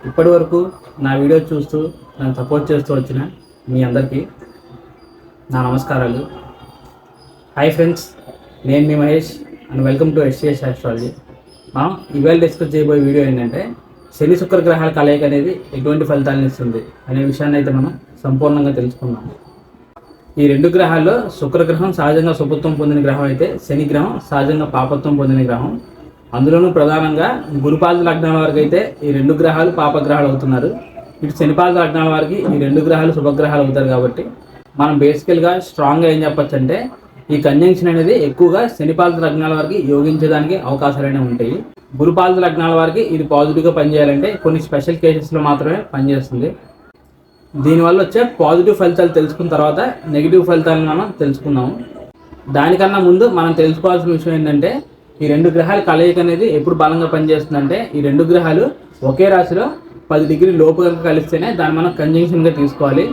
ఇప్పటి వరకు నా వీడియో చూస్తూ నన్ను సపోర్ట్ చేస్తూ వచ్చిన మీ అందరికీ నా నమస్కారాలు. హాయ్ ఫ్రెండ్స్, నేను మీ Mahesh and welcome to STS astrology. మనం ఇవాళ డిస్కస్ చేయబోయే వీడియో ఏంటంటే శని శుక్ర గ్రహాల కలయిక అనేది ఎటువంటి ఫలితాలను ఇస్తుంది అనే విషయాన్ని అయితే మనం సంపూర్ణంగా తెలుసుకుందాం. ఈ రెండు గ్రహాల్లో శుక్రగ్రహం సహజంగా శుభత్వం పొందిన గ్రహం అయితే శని గ్రహం సహజంగా పాపత్వం పొందిన గ్రహం. అందులోనూ ప్రధానంగా గురుపాద లగ్నాల వారికి అయితే ఈ రెండు గ్రహాలు పాపగ్రహాలు అవుతున్నారు. ఇటు శనిపాద లగ్నాల వారికి ఈ రెండు గ్రహాలు శుభగ్రహాలు అవుతారు. కాబట్టి మనం బేసికల్గా స్ట్రాంగ్గా ఏం చెప్పచ్చు అంటే ఈ కంజంక్షన్ అనేది ఎక్కువగా శనిపాద లగ్నాల వారికి యోగించడానికి అవకాశాలనే ఉంటాయి. గురుపాద లగ్నాల వారికి ఇది పాజిటివ్గా పనిచేయాలంటే కొన్ని స్పెషల్ కేసెస్లో మాత్రమే పనిచేస్తుంది. దీనివల్ల వచ్చే పాజిటివ్ ఫలితాలు తెలుసుకున్న తర్వాత నెగిటివ్ ఫలితాలను మనం తెలుసుకుందాము. దానికన్నా ముందు మనం తెలుసుకోవాల్సిన విషయం ఏంటంటే ఈ రెండు గ్రహాల కలయిక అనేది ఎప్పుడు బలంగా పనిచేస్తుందంటే ఈ రెండు గ్రహాలు ఒకే రాశిలో 10 డిగ్రీ లోపు కనుక కలిస్తేనే దాన్ని మనం కంజంక్షన్గా తీసుకోవాలి.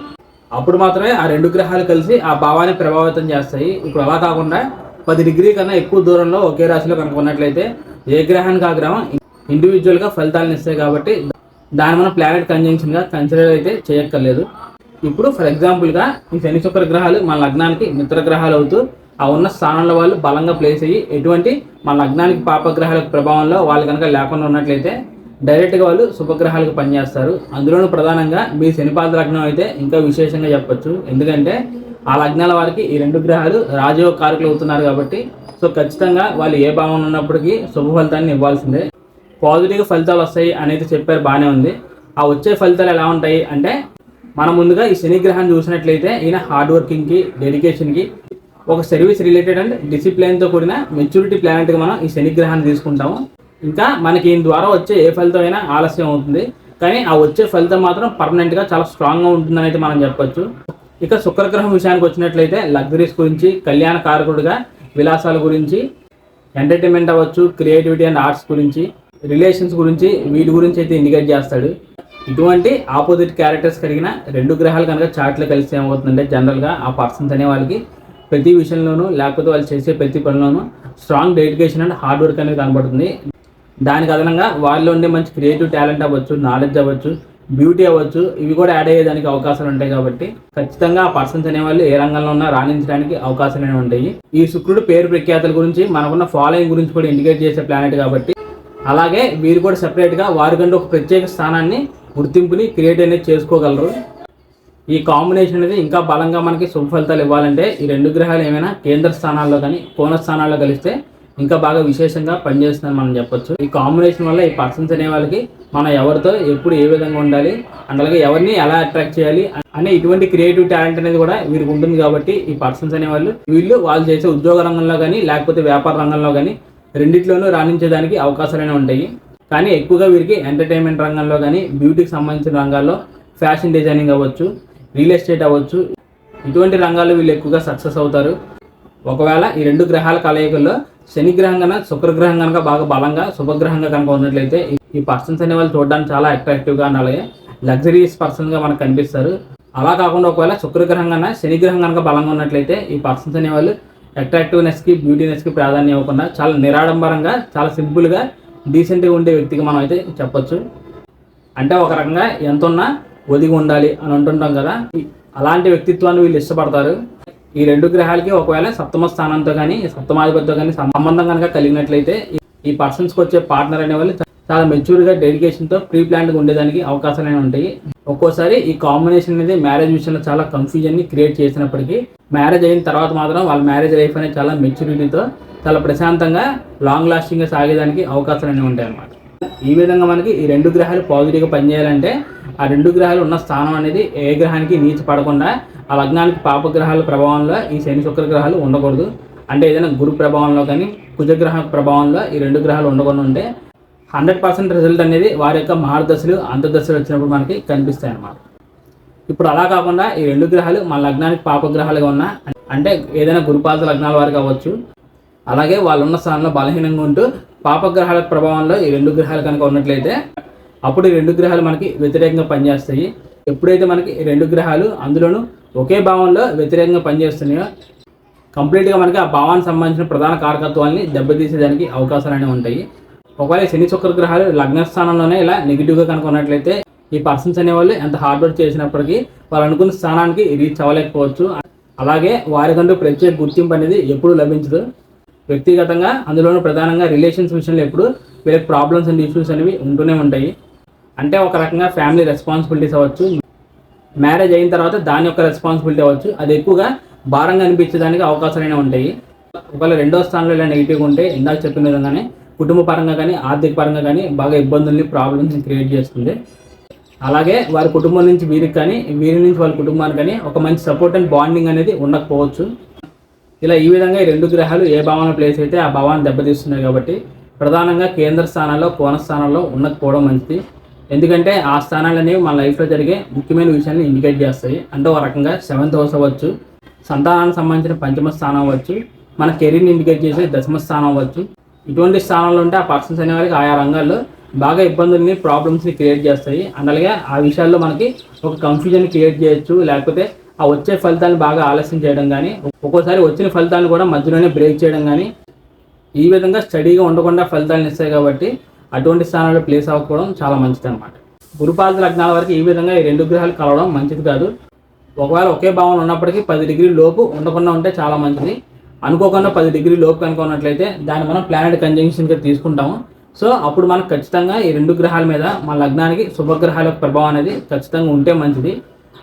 అప్పుడు మాత్రమే ఆ రెండు గ్రహాలు కలిసి ఆ భావాన్ని ప్రభావితం చేస్తాయి. ఇప్పుడు అలా కాకుండా 10 డిగ్రీ కన్నా ఎక్కువ దూరంలో ఒకే రాశిలో కనుక ఉన్నట్లయితే ఏ గ్రహానికి ఆ గ్రహం ఇండివిజువల్గా ఫలితాలను ఇస్తాయి. కాబట్టి దాన్ని మనం ప్లానెట్ కంజంక్షన్గా కన్సిడర్ అయితే చేయక్కర్లేదు. ఇప్పుడు ఫర్ ఎగ్జాంపుల్గా ఈ శని శుక్ర గ్రహాలు మన లగ్నానికి మిత్ర గ్రహాలు అవుతూ ఆ ఉన్న స్థానంలో వాళ్ళు బలంగా ప్లేస్ అయ్యి ఎటువంటి మన లగ్నానికి పాపగ్రహాల ప్రభావంలో వాళ్ళు కనుక లేకుండా ఉన్నట్లయితే డైరెక్ట్గా వాళ్ళు శుభగ్రహాలకు పనిచేస్తారు. అందులోనూ ప్రధానంగా మీ శనిపాద లగ్నం అయితే ఇంకా విశేషంగా చెప్పచ్చు. ఎందుకంటే ఆ లగ్నాల వారికి ఈ రెండు గ్రహాలు రాజయోగ కారకులు అవుతున్నారు. కాబట్టి సో ఖచ్చితంగా వాళ్ళు ఏ భావం ఉన్నప్పటికీ శుభ ఫలితాన్ని ఇవ్వాల్సిందే. పాజిటివ్ ఫలితాలు వస్తాయి అనేది చెప్పారు, బాగానే ఉంది. ఆ వచ్చే ఫలితాలు ఎలా ఉంటాయి అంటే మనం ముందుగా ఈ శని గ్రహాన్ని చూసినట్లయితే ఈయన హార్డ్ వర్కింగ్కి, డెడికేషన్కి, ఒక సర్వీస్ రిలేటెడ్ అండ్ డిసిప్లైన్తో కూడిన మెచ్యూరిటీ ప్లానెట్గా మనం ఈ శని గ్రహాన్ని తీసుకుంటాము. ఇంకా మనకి ఈయన ద్వారా వచ్చే ఏ ఫలితం అయినా ఆలస్యం అవుతుంది, కానీ ఆ వచ్చే ఫలితం మాత్రం పర్మనెంట్గా చాలా స్ట్రాంగ్గా ఉంటుందని అయితే మనం చెప్పొచ్చు. ఇక శుక్రగ్రహం విషయానికి వచ్చినట్లయితే లగ్జరీస్ గురించి, కళ్యాణ కారకుడిగా విలాసాల గురించి, ఎంటర్టైన్మెంట్ అవ్వచ్చు, క్రియేటివిటీ అండ్ ఆర్ట్స్ గురించి, రిలేషన్స్ గురించి, వీటి గురించి అయితే ఇండికేట్ చేస్తాడు. ఇటువంటి ఆపోజిట్ క్యారెక్టర్స్ కలిగిన రెండు గ్రహాలు కనుక చార్ట్లో కలిసి ఏమవుతుందంటే జనరల్గా ఆ పర్సన్స్ అనే వాళ్ళకి ప్రతి విషయంలోనూ లేకపోతే వాళ్ళు చేసే ప్రతి పనిలోనూ strong dedication and hard work అనేది కనబడుతుంది. దానికి అదనంగా వాళ్ళలో ఉండే మంచి క్రియేటివ్ టాలెంట్ అవ్వచ్చు, నాలెడ్జ్ అవ్వచ్చు, బ్యూటీ అవ్వచ్చు, ఇవి కూడా యాడ్ అయ్యేదానికి అవకాశాలు ఉంటాయి. కాబట్టి ఖచ్చితంగా ఆ పర్సన్స్ అనేవాళ్ళు ఏ రంగంలో ఉన్నా రాణించడానికి అవకాశాలు అనేవి ఉంటాయి. ఈ శుక్రుడు పేరు ప్రఖ్యాతల గురించి, మనకున్న ఫాలోయింగ్ గురించి కూడా ఇండికేట్ చేసే ప్లానెట్ కాబట్టి అలాగే వీరు కూడా సెపరేట్గా వారికంటూ ఒక ప్రత్యేక స్థానాన్ని, గుర్తింపుని క్రియేట్ అనేది చేసుకోగలరు. ఈ కాంబినేషన్ అనేది ఇంకా బలంగా మనకి శుభ ఫలితాలు ఇవ్వాలంటే ఈ రెండు గ్రహాలు ఏమైనా కేంద్ర స్థానాల్లో కానీ కోణ స్థానాల్లో కలిస్తే ఇంకా బాగా విశేషంగా పనిచేస్తుందని మనం చెప్పొచ్చు. ఈ కాంబినేషన్ వల్ల ఈ పర్సన్స్ అనే వాళ్ళకి మనం ఎవరితో ఎప్పుడు ఏ విధంగా ఉండాలి, అలాగే ఎవరిని ఎలా అట్రాక్ట్ చేయాలి అనే ఇటువంటి క్రియేటివ్ టాలెంట్ అనేది కూడా వీరికి ఉంటుంది. కాబట్టి ఈ పర్సన్స్ అనేవాళ్ళు వాళ్ళు చేసే ఉద్యోగ రంగంలో కానీ లేకపోతే వ్యాపార రంగంలో కానీ రెండిట్లోనూ రాణించేదానికి అవకాశాలనే ఉంటాయి. కానీ ఎక్కువగా వీరికి ఎంటర్టైన్మెంట్ రంగంలో కానీ, బ్యూటీకి సంబంధించిన రంగాల్లో, ఫ్యాషన్ డిజైనింగ్ అవ్వచ్చు, రియల్ ఎస్టేట్ అవ్వచ్చు, ఇటువంటి రంగాల్లో వీళ్ళు ఎక్కువగా సక్సెస్ అవుతారు. ఒకవేళ ఈ రెండు గ్రహాల కలయికల్లో శని గ్రహం కన్నా శుక్రగ్రహం కనుక బాగా బలంగా శుభగ్రహంగా కనుక ఉన్నట్లయితే ఈ పర్సన్స్ అనే వాళ్ళు చూడడానికి చాలా అట్రాక్టివ్గా అలాగే లగ్జరీస్ పర్సన్గా మనకు కనిపిస్తారు. అలా కాకుండా ఒకవేళ శుక్రగ్రహం కన్నా శని గ్రహం కనుక బలంగా ఉన్నట్లయితే ఈ పర్సన్స్ అనేవాళ్ళు అట్రాక్టివ్నెస్కి, బ్యూటీనెస్కి ప్రాధాన్యం ఇవ్వకుండా చాలా నిరాడంబరంగా, చాలా సింపుల్గా, డీసెంట్గా ఉండే వ్యక్తిగా మనం అయితే చెప్పొచ్చు. అంటే ఒక రకంగా ఎంత ఉన్నా ఒదిగి ఉండాలి అని అంటుంటాం కదా, అలాంటి వ్యక్తిత్వాన్ని వీళ్ళు ఇష్టపడతారు. ఈ రెండు గ్రహాలకి ఒకవేళ సప్తమ స్థానంతో కానీ సప్తమాధిపతితో కానీ సంబంధం కనుక కలిగినట్లయితే ఈ పర్సన్స్కి వచ్చే పార్ట్నర్ అనేవాళ్ళు చాలా మెచ్యూర్గా, డెడికేషన్తో, ప్రీ ప్లాన్డ్గా ఉండేదానికి అవకాశాలు అనేవి ఉంటాయి. ఒక్కోసారి ఈ కాంబినేషన్ అనేది మ్యారేజ్ విషయంలో చాలా కన్ఫ్యూజన్ని క్రియేట్ చేసినప్పటికీ మ్యారేజ్ అయిన తర్వాత మాత్రం వాళ్ళ మ్యారేజ్ లైఫ్ అనేది చాలా మెచ్యూరిటీతో, చాలా ప్రశాంతంగా, లాంగ్ లాస్టింగ్గా సాగేదానికి అవకాశాలు అనేవి ఉంటాయి అన్నమాట. ఈ విధంగా మనకి ఈ రెండు గ్రహాలు పాజిటివ్గా పనిచేయాలంటే ఆ రెండు గ్రహాలు ఉన్న స్థానం అనేది ఏ గ్రహానికి నీచ పడకుండా ఆ లగ్నానికి పాపగ్రహాల ప్రభావంలో ఈ శని శుక్ర గ్రహాలు ఉండకూడదు. అంటే ఏదైనా గురు ప్రభావంలో కానీ కుజగ్రహ ప్రభావంలో ఈ రెండు గ్రహాలు ఉండకుండా ఉంటే 100% రిజల్ట్ అనేది వారి యొక్క మహర్దశలు, అంతర్దశలు వచ్చినప్పుడు మనకి కనిపిస్తాయి అన్నమాట. ఇప్పుడు అలా కాకుండా ఈ రెండు గ్రహాలు మన లగ్నానికి పాపగ్రహాలుగా ఉన్న, అంటే ఏదైనా గురుపాద లగ్నాల వారికి అవ్వచ్చు, అలాగే వాళ్ళు ఉన్న స్థానంలో బలహీనంగా ఉంటూ పాపగ్రహాల ప్రభావంలో ఈ రెండు గ్రహాలు కనుక ఉన్నట్లయితే అప్పుడు ఈ రెండు గ్రహాలు మనకి వ్యతిరేకంగా పనిచేస్తాయి. ఎప్పుడైతే మనకి ఈ రెండు గ్రహాలు అందులోనూ ఒకే భావంలో వ్యతిరేకంగా పనిచేస్తున్నాయో కంప్లీట్గా మనకి ఆ భావానికి సంబంధించిన ప్రధాన కారకత్వాన్ని దెబ్బతీసేదానికి అవకాశాలు అనేవి ఉంటాయి. ఒకవేళ శని శుక్ర గ్రహాలు లగ్న స్థానంలోనే ఇలా నెగిటివ్గా కనుక ఉన్నట్లయితే ఈ పర్సన్స్ అనేవాళ్ళు ఎంత హార్డ్ వర్క్ చేసినప్పటికీ వాళ్ళు అనుకున్న స్థానానికి రీచ్ అవ్వలేకపోవచ్చు. అలాగే వారికంటూ ప్రత్యేక గుర్తింపు అనేది ఎప్పుడూ లభించదు. వ్యక్తిగతంగా అందులోనూ ప్రధానంగా రిలేషన్స్ విషయంలో ఎప్పుడు వీళ్ళకి ప్రాబ్లమ్స్ అండ్ ఇష్యూస్ అనేవి ఉంటూనే ఉంటాయి. అంటే ఒక రకంగా ఫ్యామిలీ రెస్పాన్సిబిలిటీస్ అవ్వచ్చు, మ్యారేజ్ అయిన తర్వాత దాని యొక్క రెస్పాన్సిబిలిటీ అవ్వచ్చు, అది ఎక్కువగా భారంగా అనిపించడానికి అవకాశాలైనా ఉంటాయి. ఒకవేళ రెండో స్థానంలో ఇలా నెగిటివ్గా ఉంటే ఇందాక చెప్పిన విధంగానే కుటుంబ పరంగా కానీ ఆర్థిక పరంగా కానీ బాగా ఇబ్బందుల్ని ప్రాబ్లమ్స్ని క్రియేట్ చేస్తుంది. అలాగే వారి కుటుంబం నుంచి వీరికి కానీ వీరి నుంచి వాళ్ళ కుటుంబానికి కానీ ఒక మంచి సపోర్ట్ అండ్ బాండింగ్ అనేది ఉండకపోవచ్చు. ఇలా ఈ విధంగా ఈ రెండు గ్రహాలు ఏ భావన ప్లేస్ అయితే ఆ భావాన్ని దెబ్బతీస్తున్నాయి కాబట్టి ప్రధానంగా కేంద్ర స్థానాల్లో కోణ స్థానాల్లో ఉండకపోవడం మంచిది. ఎందుకంటే ఆ స్థానాలు అనేవి మన లైఫ్లో జరిగే ముఖ్యమైన విషయాన్ని ఇండికేట్ చేస్తాయి. అంటే ఒక రకంగా 7th హౌస్ అవ్వచ్చు, సంతానానికి సంబంధించిన పంచమ స్థానం అవ్వచ్చు, మన కెరీర్ని ఇండికేట్ చేసే దశమ స్థానం అవ్వచ్చు. ఇటువంటి స్థానంలో ఉంటే ఆ పర్సన్స్ అనే వారికి ఆయా రంగాల్లో బాగా ఇబ్బందుల్ని ప్రాబ్లమ్స్ని క్రియేట్ చేస్తాయి. అండ్ అలాగే ఆ విషయాల్లో మనకి ఒక కన్ఫ్యూజన్ క్రియేట్ చేయొచ్చు, లేకపోతే ఆ వచ్చే ఫలితాలను బాగా ఆలస్యం చేయడం కానీ, ఒక్కోసారి వచ్చిన ఫలితాలను కూడా మధ్యలోనే బ్రేక్ చేయడం కానీ, ఈ విధంగా స్టడీగా ఉండకుండా ఫలితాలను ఇస్తాయి. కాబట్టి అటువంటి స్థానాల్లో ప్లేస్ అవ్వకపోవడం చాలా మంచిది అనమాట. గురుపాద లగ్నాల వరకు ఈ విధంగా ఈ రెండు గ్రహాలు కలవడం మంచిది కాదు. ఒకవేళ ఒకే భావన ఉన్నప్పటికీ 10 డిగ్రీల లోపు ఉండకుండా ఉంటే చాలా మంచిది. అనుకోకుండా 10 డిగ్రీల లోపు కనుక ఉన్నట్లయితే దాన్ని మనం ప్లానెట్ కంజంక్షన్గా తీసుకుంటాము. సో అప్పుడు మనకు ఖచ్చితంగా ఈ రెండు గ్రహాల మీద మన లగ్నానికి శుభగ్రహాల యొక్క ప్రభావం అనేది ఖచ్చితంగా ఉంటే మంచిది.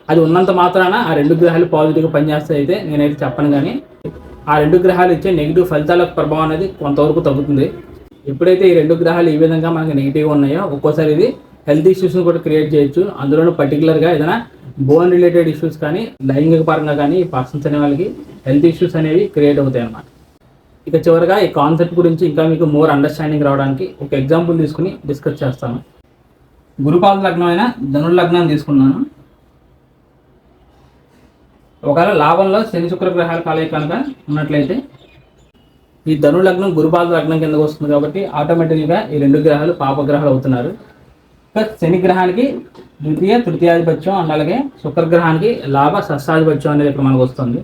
అది ఉన్నంత మాత్రాన ఆ రెండు గ్రహాలు పాజిటివ్గా పనిచేస్తాయి అయితే నేనైతే చెప్పను. కానీ ఆ రెండు గ్రహాలు ఇచ్చే నెగిటివ్ ఫలితాల యొక్క ప్రభావం అనేది కొంతవరకు తగ్గుతుంది. ఎప్పుడైతే ఈ రెండు గ్రహాలు ఈ విధంగా మనకి నెగిటివ్గా ఉన్నాయో ఒక్కోసారి ఇది హెల్త్ ఇష్యూస్ని కూడా క్రియేట్ చేయొచ్చు. అందులోనూ పర్టికులర్గా ఏదైనా బోన్ రిలేటెడ్ ఇష్యూస్ కానీ లైంగిక పరంగా కానీ ఈ పర్సన్స్ అనే వాళ్ళకి హెల్త్ ఇష్యూస్ అనేవి క్రియేట్ అవుతాయి అన్నమాట. ఇక చివరిగా ఈ కాన్సెప్ట్ గురించి ఇంకా మీకు మోర్ అండర్స్టాండింగ్ రావడానికి ఒక ఎగ్జాంపుల్ తీసుకుని డిస్కస్ చేస్తాను. గురుపాద లగ్నం అయిన ధనుర్ లగ్నాన్ని తీసుకున్నాను. ఒకవేళ లాభంలో శని శుక్ర గ్రహాల కలయిక కనుక ఉన్నట్లయితే ఈ ధనుర్ లగ్నం గురుపాద లగ్నం కిందకు వస్తుంది. కాబట్టి ఆటోమేటిక్గా ఈ రెండు గ్రహాలు పాపగ్రహాలు అవుతున్నారు. ఇక శని గ్రహానికి ద్వితీయ తృతీయాధిపత్యం అండ్ అలాగే శుక్రగ్రహానికి లాభ షష్టాధిపత్యం అనేది ఇక్కడ మనకు వస్తుంది.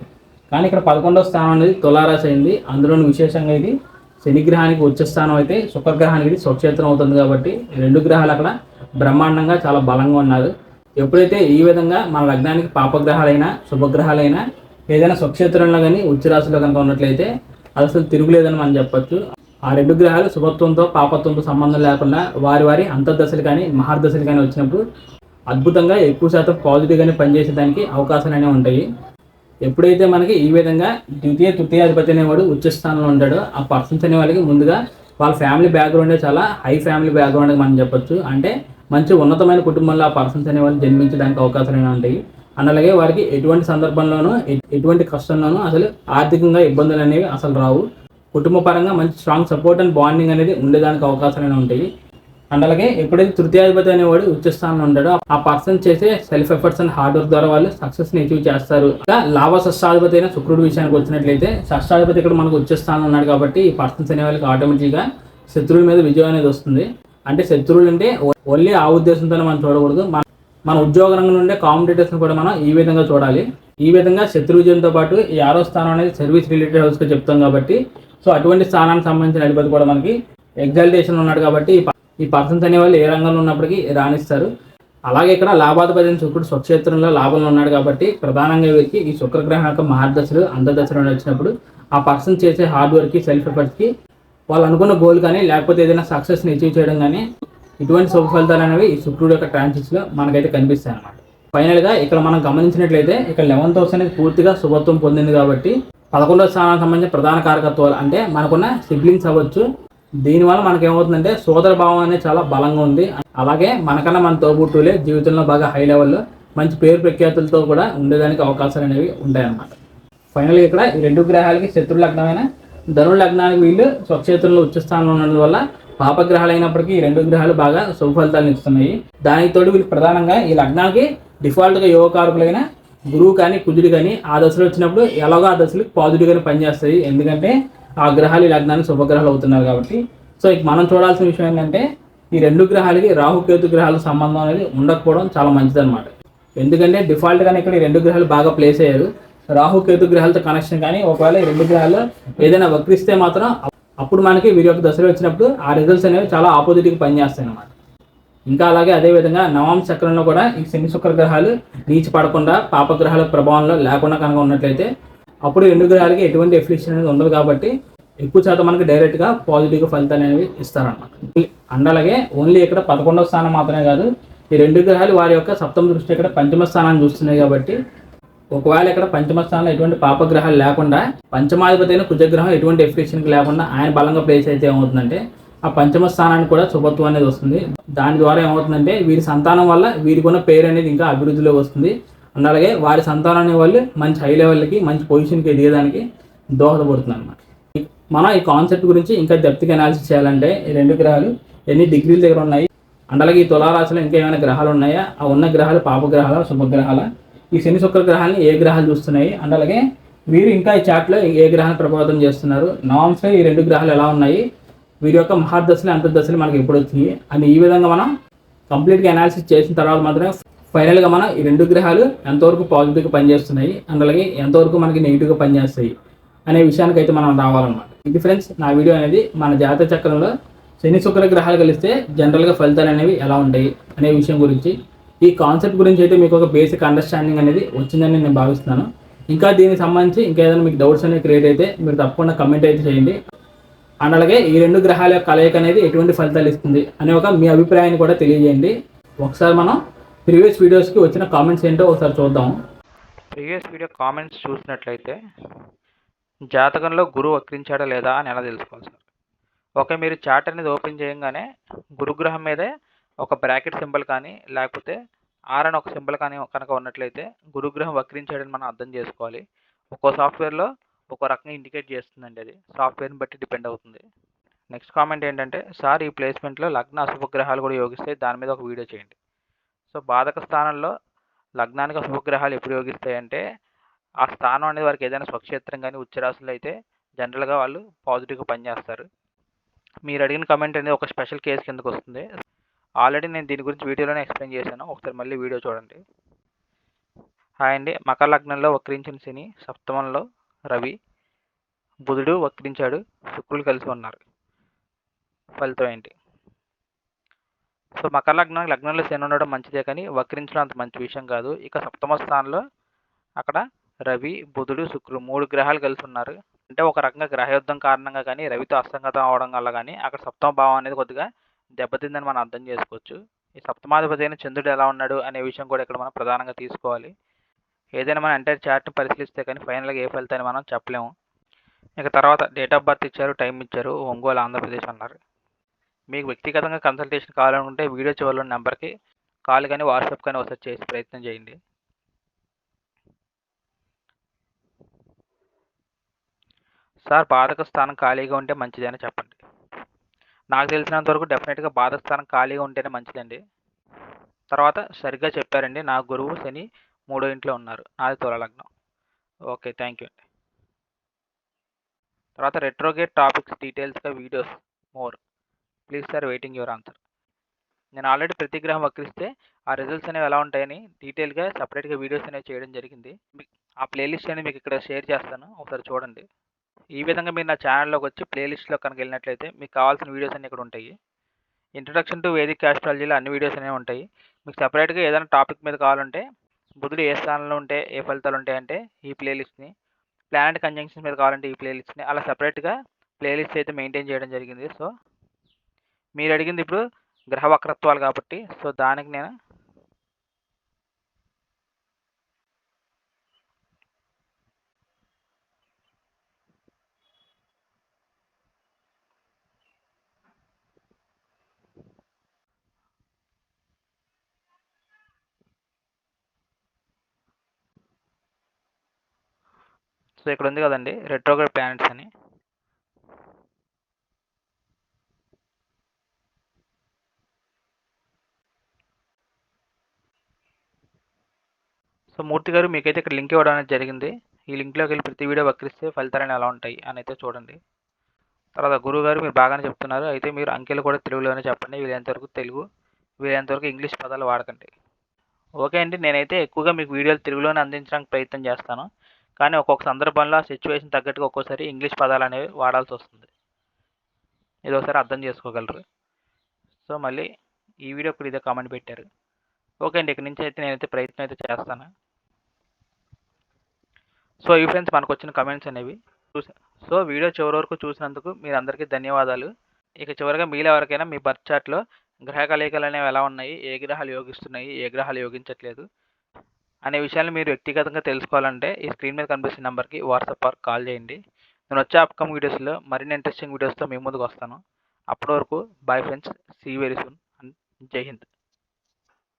కానీ ఇక్కడ 11వ స్థానం అనేది తులారాశి అయింది. అందులోని విశేషంగా ఇది శని గ్రహానికి ఉచ్చ స్థానం అయితే శుక్రగ్రహానికి ఇది స్వక్షేత్రం అవుతుంది. కాబట్టి రెండు గ్రహాలు అక్కడ బ్రహ్మాండంగా చాలా బలంగా ఉన్నారు. ఎప్పుడైతే ఈ విధంగా మన లగ్నానికి పాపగ్రహాలైనా శుభగ్రహాలైనా ఏదైనా స్వక్షేత్రంలో కానీ ఉచ్చరాశిలో కనుక ఉన్నట్లయితే అది అసలు తిరుగులేదని మనం చెప్పచ్చు. ఆ రెండు గ్రహాలు శుభత్వంతో పాపత్వంతో సంబంధం లేకుండా వారి వారి అంతర్దశలు కానీ మహర్దశలు కానీ వచ్చినప్పుడు అద్భుతంగా ఎక్కువ శాతం పాజిటివ్గానే పనిచేసేదానికి అవకాశాలు అనేవి ఉంటాయి. ఎప్పుడైతే మనకి ఈ విధంగా ద్వితీయ తృతీయాధిపతి అనేవాడు ఉచ్చ స్థానంలో ఉంటాడో ఆ పర్సన్స్ అనే వాళ్ళకి ముందుగా వాళ్ళ ఫ్యామిలీ బ్యాక్గ్రౌండే చాలా హై ఫ్యామిలీ బ్యాక్గ్రౌండ్ మనం చెప్పొచ్చు. అంటే మంచి ఉన్నతమైన కుటుంబంలో ఆ పర్సన్స్ అనే వాళ్ళు జన్మించడానికి అవకాశాలు ఉంటాయి. అండ్ అలాగే వారికి ఎటువంటి సందర్భంలోనూ ఎటువంటి కష్టంలోనూ అసలు ఆర్థికంగా ఇబ్బందులు అనేవి అసలు రావు. కుటుంబ పరంగా మంచి స్ట్రాంగ్ సపోర్ట్ అండ్ బాండింగ్ అనేది ఉండేదానికి అవకాశాలు ఉంటాయి. అండ్ అలాగే ఎప్పుడైతే తృతీయాధిపతి అనేవాడు ఉచ్చస్థానంలో ఉంటాడో ఆ పర్సన్ చేసే self efforts and hard work ద్వారా వాళ్ళు సక్సెస్ని అచీవ్ చేస్తారు. లాభ షష్టాధిపతి అయిన శుక్రుడి విషయానికి వచ్చినట్లయితే షష్టాధిపతి ఇక్కడ మనకు ఉచ్చస్థానంలో ఉన్నాడు. కాబట్టి ఈ పర్సన్స్ అనే వాళ్ళకి ఆటోమేటిక్గా శత్రువుల మీద విజయం అనేది వస్తుంది. అంటే శత్రువులు అంటే ఓన్లీ ఆ ఉద్దేశంతోనే మనం చూడకూడదు. మన ఉద్యోగ రంగం నుండే కాంపిటీటర్స్ని కూడా మనం ఈ విధంగా చూడాలి. ఈ విధంగా శత్రు విజయంతో పాటు ఈ 6వ స్థానం అనేది సర్వీస్ రిలేటెడ్ హౌస్గా చెప్తాం. కాబట్టి సో అటువంటి స్థానానికి సంబంధించిన అధిపతి కూడా మనకి ఎగ్జాల్టేషన్ ఉన్నాడు. కాబట్టి ఈ పర్సన్స్ అనేవాళ్ళు ఏ రంగంలో ఉన్నప్పటికీ రాణిస్తారు. అలాగే ఇక్కడ లాభాధిపతి శుక్రుడు స్వక్షేత్రంలో లాభంలో ఉన్నాడు. కాబట్టి ప్రధానంగా వీరికి ఈ శుక్రగ్రహం యొక్క మహర్దశలు అంతర్దశలు వచ్చినప్పుడు ఆ పర్సన్ చేసే హార్డ్ వర్క్కి సెల్ఫ్ ఎఫర్ట్స్కి వాళ్ళు అనుకున్న గోల్ కానీ లేకపోతే ఏదైనా సక్సెస్ని అచీవ్ చేయడం కానీ ఇటువంటి శుభ ఫలితాలు అనేవి ఈ శుక్రుడు యొక్క ట్రాన్సిట్స్లో మనకైతే కనిపిస్తాయి అన్నమాట. ఫైనల్గా ఇక్కడ మనం గమనించినట్లయితే ఇక్కడ 11th హౌస్ అనేది పూర్తిగా శుభత్వం పొందింది. కాబట్టి 11వ స్థానానికి సంబంధించిన ప్రధాన కారకత్వాలు అంటే మనకున్న సిబ్లింగ్స్ అవ్వచ్చు. దీనివల్ల మనకేమవుతుందంటే సోదర భావం అనేది చాలా బలంగా ఉంది. అలాగే మనకన్నా మన తోబుట్టులే జీవితంలో బాగా హై లెవెల్లో మంచి పేరు ప్రఖ్యాతులతో కూడా ఉండేదానికి అవకాశాలు అనేవి ఉంటాయన్నమాట. ఫైనల్గా ఇక్కడ ఈ రెండు గ్రహాలకి శత్రు లగ్నమైన ధనుర్ లగ్నానికి వీళ్ళు స్వక్షేత్రంలో ఉచ్చ స్థానంలో ఉండడం వల్ల పాపగ్రహాలు అయినప్పటికీ ఈ రెండు గ్రహాలు బాగా శుభ ఫలితాలను ఇస్తున్నాయి. దానికి తోడు వీళ్ళు ప్రధానంగా ఈ లగ్నానికి డిఫాల్ట్గా యోగకారకులైన గురువు కానీ కుజుడు కానీ ఆ దశలు వచ్చినప్పుడు ఎలాగో ఆ దశలు పాజిటివ్గానే పనిచేస్తాయి. ఎందుకంటే ఆ గ్రహాలు ఈ లగ్నానికి శుభగ్రహాలు అవుతున్నారు కాబట్టి. సో ఇక మనం చూడాల్సిన విషయం ఏంటంటే ఈ రెండు గ్రహాలకి రాహుకేతు గ్రహాల సంబంధం అనేది ఉండకపోవడం చాలా మంచిది అనమాట. ఎందుకంటే డిఫాల్ట్గానే ఇక్కడ ఈ రెండు గ్రహాలు బాగా ప్లేస్ అయ్యారు. రాహుకేతు గ్రహాలతో కనెక్షన్ కానీ ఒకవేళ ఈ రెండు గ్రహాలు ఏదైనా వక్రిస్తే మాత్రం అప్పుడు మనకి వీరి యొక్క దశలు వచ్చినప్పుడు ఆ రిజల్ట్స్ అనేవి చాలా ఆపోజిట్గా పనిచేస్తాయి అన్నమాట. ఇంకా అలాగే అదేవిధంగా నవాంశ చక్రంలో కూడా ఈ శని శుక్ర గ్రహాలు నీచి పడకుండా పాపగ్రహాల ప్రభావంలో లేకుండా కనుక ఉన్నట్లయితే అప్పుడు 2 గ్రహాలకి ఎటువంటి ఎఫ్లిక్షన్ అనేది ఉండదు కాబట్టి ఎక్కువ శాతం మనకి డైరెక్ట్గా పాజిటివ్గా ఫలితాలు అనేవి ఇస్తారన్నమాట. అండ్ అలాగే ఓన్లీ ఇక్కడ 11వ స్థానం మాత్రమే కాదు, ఈ 2 గ్రహాలు వారి యొక్క సప్తమ దృష్టి ఇక్కడ పంచమ స్థానాన్ని చూస్తున్నాయి కాబట్టి ఒకవేళ ఇక్కడ పంచమ స్థానంలో ఎటువంటి పాపగ్రహాలు లేకుండా పంచమాధిపతి అయిన కుజగ్రహం ఎటువంటి ఎఫ్లిక్షన్కి లేకుండా ఆయన బలంగా ప్లేస్ అయితే ఏమవుతుందంటే ఆ పంచమ స్థానానికి కూడా శుభత్వం అనేది వస్తుంది. దాని ద్వారా ఏమవుతుందంటే వీరి సంతానం వల్ల వీరికి ఉన్న పేరు అనేది ఇంకా అభివృద్ధిలో వస్తుంది. అండ్ అలాగే వారి సంతానం వాళ్ళు మంచి హై లెవెల్కి మంచి పొజిషన్కి ఎదిగేదానికి దోహదపడుతుంది అనమాట. మనం ఈ కాన్సెప్ట్ గురించి ఇంకా డెప్త్గా అనాలిసిస్ చేయాలంటే ఈ 2 గ్రహాలు ఎన్ని డిగ్రీల దగ్గర ఉన్నాయి, అండ్ అలాగే ఈ తులారాశిలో ఇంకా ఏమైనా గ్రహాలు ఉన్నాయా, ఆ ఉన్న గ్రహాలు పాపగ్రహాల శుభగ్రహాల, ఈ శని శుక్ర గ్రహాన్ని ఏ గ్రహాలు చూస్తున్నాయి, అండ్ అలాగే వీరు ఇంకా ఈ చాట్లో ఏ గ్రహాన్ని ప్రభావితం చేస్తున్నారు, నవాంశలో ఈ 2 గ్రహాలు ఎలా ఉన్నాయి, వీరి యొక్క మహాదశలు అంతర్దశలు మనకి ఎప్పుడు వచ్చినాయి అని ఈ విధంగా మనం కంప్లీట్గా అనాలిసిస్ చేసిన తర్వాత మాత్రమే ఫైనల్గా మనం ఈ 2 గ్రహాలు ఎంతవరకు పాజిటివ్గా పనిచేస్తున్నాయి, అండ్ అలాగే ఎంతవరకు మనకి నెగిటివ్గా పనిచేస్తాయి అనే విషయానికి అయితే మనం రావాలన్నమాట. ఇది ఫ్రెండ్స్ నా వీడియో అనేది మన జాతక చక్రంలో శని శుక్ర గ్రహాలు కలిస్తే జనరల్గా ఫలితాలు అనేవి ఎలా ఉంటాయి అనే విషయం గురించి, ఈ కాన్సెప్ట్ గురించి అయితే మీకు ఒక బేసిక్ అండర్స్టాండింగ్ అనేది వచ్చిందని నేను భావిస్తున్నాను. ఇంకా దీనికి సంబంధించి ఇంకా ఏదైనా మీకు డౌట్స్ అనేవి క్రియేట్ అయితే మీరు తప్పకుండా కమెంట్ అయితే చేయండి. అండ్ అలాగే ఈ 2 గ్రహాల యొక్క కలయిక అనేది ఎటువంటి ఫలితాలు ఇస్తుంది అనే ఒక మీ అభిప్రాయాన్ని కూడా తెలియజేయండి. ఒకసారి మనం ప్రీవియస్ వీడియోస్కి వచ్చిన కామెంట్స్ ఏంటో ఒకసారి చూద్దాం. ప్రీవియస్ వీడియో కామెంట్స్ చూసినట్లయితే జాతకంలో గురువు వక్రించాడా లేదా అని ఎలా తెలుసుకోవాలి సార్? ఓకే, మీరు చార్ట్ అనేది ఓపెన్ చేయగానే గురుగ్రహం మీదే ఒక బ్రాకెట్ సింబల్ కానీ లేకపోతే ఆర్ అని ఒక సింబల్ కానీ కనుక ఉన్నట్లయితే గురుగ్రహం వక్రించాడని మనం అర్థం చేసుకోవాలి. ఒక్కో సాఫ్ట్వేర్లో ఒక్కో రకంగా ఇండికేట్ చేస్తుందండి, అది సాఫ్ట్వేర్ని బట్టి డిపెండ్ అవుతుంది. నెక్స్ట్ కామెంట్ ఏంటంటే, సార్ ఈ ప్లేస్మెంట్లో లగ్న అశుభగ్రహాలు కూడా యోగిస్తాయి, దాని మీద ఒక వీడియో చేయండి. సో బాధక స్థానంలో లగ్నానికి అశుభగ్రహాలు ఎప్పుడు యోగిస్తాయంటే ఆ స్థానం అనేది వారికి ఏదైనా స్వక్షేత్రం కానీ ఉచ్చరాశులు అయితే జనరల్గా వాళ్ళు పాజిటివ్గా పనిచేస్తారు. మీరు అడిగిన కమెంట్ అనేది ఒక స్పెషల్ కేసు కిందకు వస్తుంది. ఆల్రెడీ నేను దీని గురించి వీడియోలోనే ఎక్స్ప్లెయిన్ చేశాను, ఒకసారి మళ్ళీ వీడియో చూడండి. హాయ్ అండి, మకర లగ్నంలో వక్రించిన శని, సప్తమంలో రవి, బుధుడు వక్రించాడు, శుక్రులు కలిసి ఉన్నారు. ఫలితం ఏంటి? సో మకర లగ్నంలో శని ఉండడం మంచిదే, కానీ వక్రించడం అంత మంచి విషయం కాదు. ఇక సప్తమ స్థానంలో అక్కడ రవి, బుధుడు, శుక్రుడు 3 గ్రహాలు కలిసి ఉన్నారు. అంటే ఒక రకంగా గ్రహయుద్ధం కారణంగా కానీ రవితో అసంగతం అవడం వల్ల కానీ అక్కడ సప్తమ భావం అనేది కొద్దిగా దెబ్బతిందని మనం అర్థం చేసుకోవచ్చు. ఈ సప్తమాధిపతి అయిన చంద్రుడు ఎలా ఉన్నాడు అనే విషయం కూడా ఇక్కడ మనం ప్రధానంగా తీసుకోవాలి. ఏదైనా మన ఎంటైర్ చార్ట్ని పరిశీలిస్తే కానీ ఫైనల్గా ఏ ఫలితాన్ని మనం చెప్పలేము. ఇక తర్వాత డేట్ ఆఫ్ బర్త్ ఇచ్చారు, టైం ఇచ్చారు, ఒంగోలు ఆంధ్రప్రదేశ్ అన్నారు. మీకు వ్యక్తిగతంగా కన్సల్టేషన్ కావాలనుకుంటే వీడియో చివరిలో నెంబర్కి కాల్ కానీ వాట్సాప్ కానీ ఒకసారి చేసి ప్రయత్నం చేయండి. సార్ బాధక స్థానం ఖాళీగా ఉంటే మంచిదని చెప్పండి. నాకు తెలిసినంత వరకు డెఫినెట్గా బాధక స్థానం ఖాళీగా ఉంటేనే మంచిదండి. తర్వాత సరిగ్గా చెప్పారండి, నా గురువు శని 3వ ఇంట్లో ఉన్నారు, నాది తుల లగ్నం. ఓకే, థ్యాంక్ యూ అండి. తర్వాత రెట్రోగేట్ టాపిక్స్ డీటెయిల్స్గా videos more please sir waiting your answer. నేను ఆల్రెడీ ప్రతి గ్రహం వక్రిస్తే ఆ రిజల్ట్స్ అనేవి ఎలా ఉంటాయని డీటెయిల్గా సపరేట్గా వీడియోస్ అనేవి చేయడం జరిగింది. ఆ ప్లేలిస్ట్ అనేది మీకు ఇక్కడ షేర్ చేస్తాను, ఒకసారి చూడండి. ఈ విధంగా మీరు నా ఛానల్లోకి వచ్చి ప్లేలిస్ట్లో కనుక వెళ్ళినట్లయితే మీకు కావాల్సిన వీడియోస్ అన్నీ ఇక్కడ ఉంటాయి. ఇంట్రడక్షన్ టు వేదిక్ ఆస్ట్రాలజీలో అన్ని వీడియోస్ అనేవి ఉంటాయి. మీకు సపరేట్గా ఏదైనా టాపిక్ మీద కావాలంటే బుధుడు ఏ స్థానంలో ఉంటే ఏ ఫలితాలు ఉంటాయంటే ఈ ప్లేలిస్ట్ని, ప్లానెట్ కంజంక్షన్స్ మీద కావాలంటే ఈ ప్లేలిస్ట్ని, అలా సపరేట్గా ప్లేలిస్ట్ అయితే మెయింటైన్ చేయడం జరిగింది. సో మీరు అడిగింది ఇప్పుడు గ్రహ వక్రత్వాలు కాబట్టి సో దానికి నేను సో ఇక్కడ ఉంది కదండి రెట్రోగ్రేడ్ ప్లానెట్స్ అని. సో మూర్తి గారు మీకైతే ఇక్కడ లింక్ ఇవ్వడం అనేది జరిగింది. ఈ లింక్లోకి వెళ్ళి ప్రతి వీడియో వక్రిస్తే ఫలితాలు ఎలా ఉంటాయి అని అయితే చూడండి. తర్వాత గురువు గారు మీరు బాగానే చెప్తున్నారు, అయితే మీరు అంకెలు కూడా తెలుగులోనే చెప్పండి, వీలైనంతవరకు తెలుగు, వీలైనంతవరకు ఇంగ్లీష్ పదాలు వాడకండి. ఓకే అండి, నేనైతే ఎక్కువగా మీకు వీడియోలు తెలుగులోనే అందించడానికి ప్రయత్నం చేస్తాను, కానీ ఒక్కొక్క సందర్భంలో ఆ సిచ్యువేషన్ తగ్గట్టుగా ఒక్కోసారి ఇంగ్లీష్ పదాలు అనేవి వాడాల్సి వస్తుంది. ఇది ఒకసారి అర్థం చేసుకోగలరు. సో మళ్ళీ ఈ వీడియో కూడా ఇదే కామెంట్ పెట్టారు. ఓకే అండి, ఇక్కడ నుంచి అయితే నేనైతే ప్రయత్నం అయితే చేస్తాను. సో ఈ ఫ్రెండ్స్ మనకు వచ్చిన కమెంట్స్ అనేవి సో వీడియో చివరి వరకు చూసినందుకు మీరు అందరికీ ధన్యవాదాలు. ఇక చివరిగా మీలో ఎవరికైనా మీ బర్త్ చార్ట్లో గ్రహ కలయికలు అనేవి ఎలా ఉన్నాయి, ఏ గ్రహాలు యోగిస్తున్నాయి, ఏ గ్రహాలు యోగించట్లేదు అనే విషయాన్ని మీరు వ్యక్తిగతంగా తెలుసుకోవాలంటే ఈ స్క్రీన్ మీద కనిపిస్తున్న నెంబర్కి వాట్సాప్ ఆర్ కాల్ చేయండి. నేను వచ్చే అప్కమింగ్ వీడియోస్లో మరిన్ని ఇంట్రెస్టింగ్ వీడియోస్తో మీ ముందుకు వస్తాను. అప్పటి వరకు bye friends, see very soon, Jai Hind.